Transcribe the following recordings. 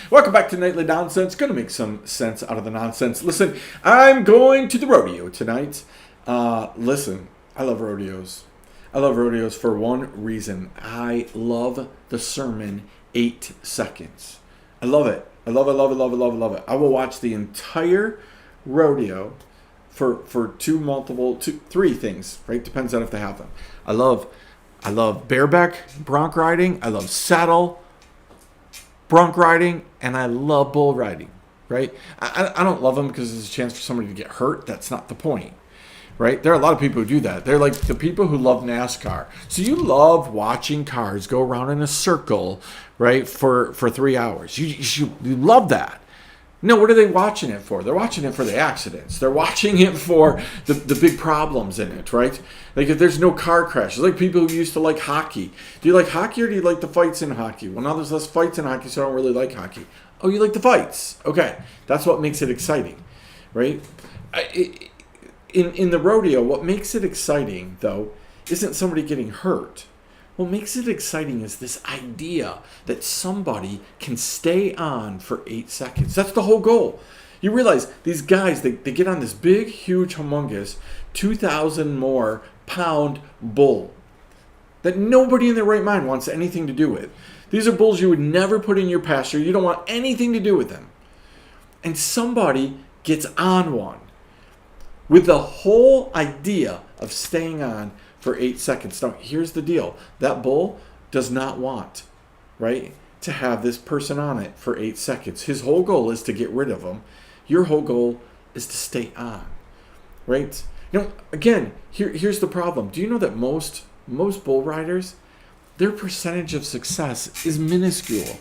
Welcome back to Nightly Nonsense. Going to make some sense out of the nonsense. Listen, I'm going to the rodeo tonight. Listen, I love rodeos. I love rodeos for one reason. I love the sermon 8 seconds. I love it. I love it. I will watch the entire rodeo for three things, right? Depends on if they have them. I love bareback bronc riding. I love saddle bronc riding, and I love bull riding, right? I don't love them because there's a chance for somebody to get hurt. That's not the point, right? There are a lot of people who do that. They're like the people who love NASCAR. So you love watching cars go around in a circle, right, for 3 hours. You love that. No, what are they watching it for? They're watching it for the accidents. They're watching it for the big problems in it, right? Like if there's no car crashes, like people who used to like hockey. Do you like hockey or do you like the fights in hockey? Well, now there's less fights in hockey, so I don't really like hockey. Oh, you like the fights? Okay, that's what makes it exciting, right? In the rodeo, what makes it exciting, though, isn't somebody getting hurt. What makes it exciting is this idea that somebody can stay on for 8 seconds. That's the whole goal. You realize these guys, they get on this big, huge, humongous, 2,000 more pound bull that nobody in their right mind wants anything to do with. These are bulls you would never put in your pasture. You don't want anything to do with them. And somebody gets on one with the whole idea of staying on for 8 seconds. Now, here's the deal. That bull does not want, right, to have this person on it for 8 seconds. His whole goal is to get rid of him. Your whole goal is to stay on, right? You know, again, here's the problem. Do you know that most bull riders, their percentage of success is minuscule?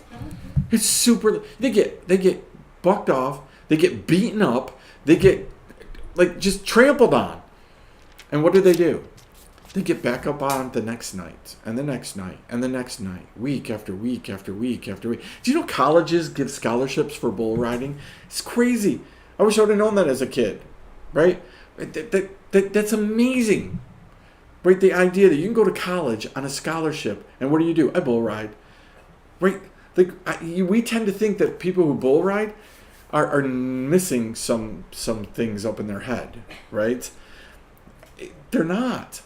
It's super. They get bucked off. They get beaten up. They get like just trampled on. And what do? They get back up on the next night, and the next night, and the next night, week after week after week after week. Do you know colleges give scholarships for bull riding? It's crazy. I wish I would have known that as a kid, right? That's amazing, right? The idea that you can go to college on a scholarship, and what do? I bull ride, right? We tend to think that people who bull ride are missing some things up in their head, right? They're not.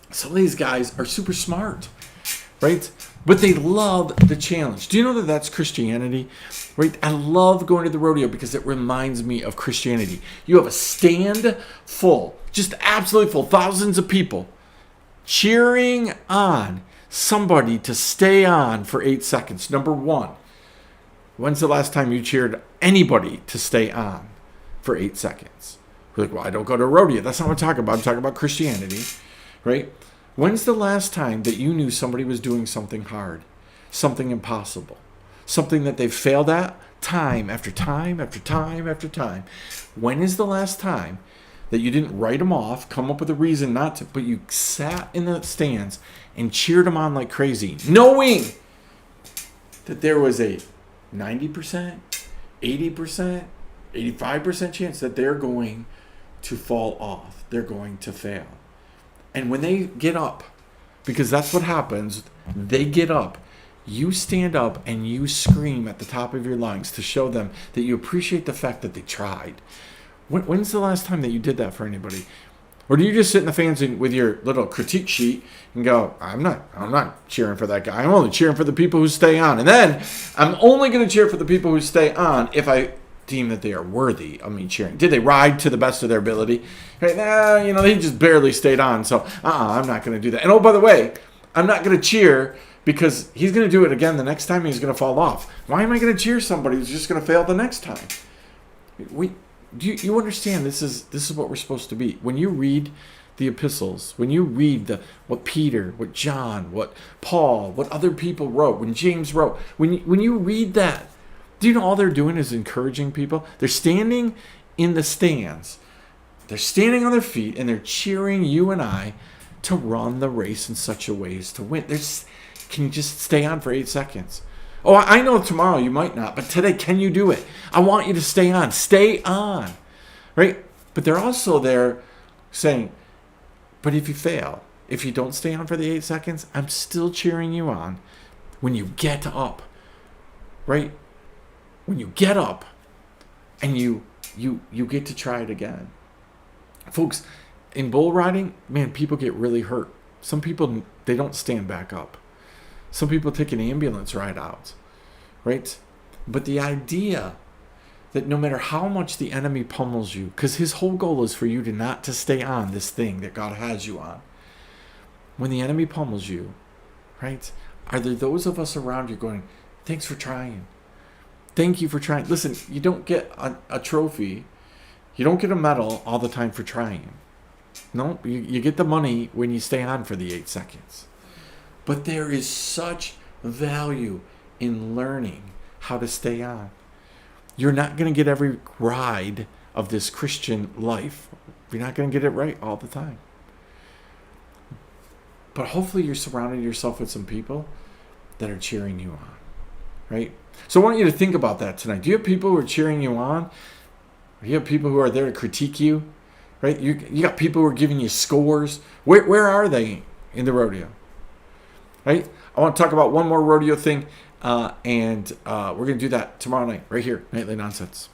Some of these guys are super smart, right? But they love the challenge. Do you know that that's Christianity? Right? I love going to the rodeo because it reminds me of Christianity. You have a stand full, just absolutely full, thousands of people cheering on somebody to stay on for 8 seconds. Number one, when's the last time you cheered anybody to stay on for 8 seconds? We're like, well, I don't go to a rodeo. That's not what I'm talking about. I'm talking about Christianity. Right? When's the last time that you knew somebody was doing something hard, something impossible, something that they've failed at time after time after time after time? When is the last time that you didn't write them off, come up with a reason not to, but you sat in the stands and cheered them on like crazy, knowing that there was a 90%, 80%, 85% chance that they're going to fall off, they're going to fail? And when they get up, because that's what happens, they get up, you stand up and you scream at the top of your lungs to show them that you appreciate the fact that they tried. When's the last time that you did that for anybody? Or do you just sit in the fans with your little critique sheet and go, I'm not cheering for that guy. I'm only cheering for the people who stay on. And then I'm only going to cheer for the people who stay on if I deem that they are worthy of me cheering. Did they ride to the best of their ability? Right? They just barely stayed on, so I'm not going to do that. And oh, by the way, I'm not going to cheer because he's going to do it again the next time. He's going to fall off. Why am I going to cheer somebody who's just going to fail the next time? Do you understand? This is what we're supposed to be. When you read the epistles, when you read what Peter, what John, what Paul, what other people wrote, when James wrote, when you read that, do you know all they're doing is encouraging people? They're standing in the stands. They're standing on their feet and they're cheering you and I to run the race in such a way as to win. Can you just stay on for 8 seconds? Oh, I know tomorrow you might not, but today, can you do it? I want you to stay on. Stay on. Right? But they're also there saying, but if you fail, if you don't stay on for the 8 seconds, I'm still cheering you on when you get up. Right? when you get up and you get to try it again. Folks, in bull riding, man, people get really hurt. Some people, they don't stand back up. Some people take an ambulance ride out, right? But the idea that no matter how much the enemy pummels you, because his whole goal is for you to not to stay on this thing that God has you on. When the enemy pummels you, right? Are there those of us around you going, thanks for trying. Thank you for trying. Listen, you don't get a trophy. You don't get a medal all the time for trying. No, you get the money when you stay on for the 8 seconds. But there is such value in learning how to stay on. You're not going to get every ride of this Christian life. You're not going to get it right all the time. But hopefully you're surrounding yourself with some people that are cheering you on, right? So I want you to think about that tonight. Do you have people who are cheering you on? Or do you have people who are there to critique you, right? You got people who are giving you scores. Where are they in the rodeo, right? I want to talk about one more rodeo thing, and we're going to do that tomorrow night, right here, Nightly Nonsense.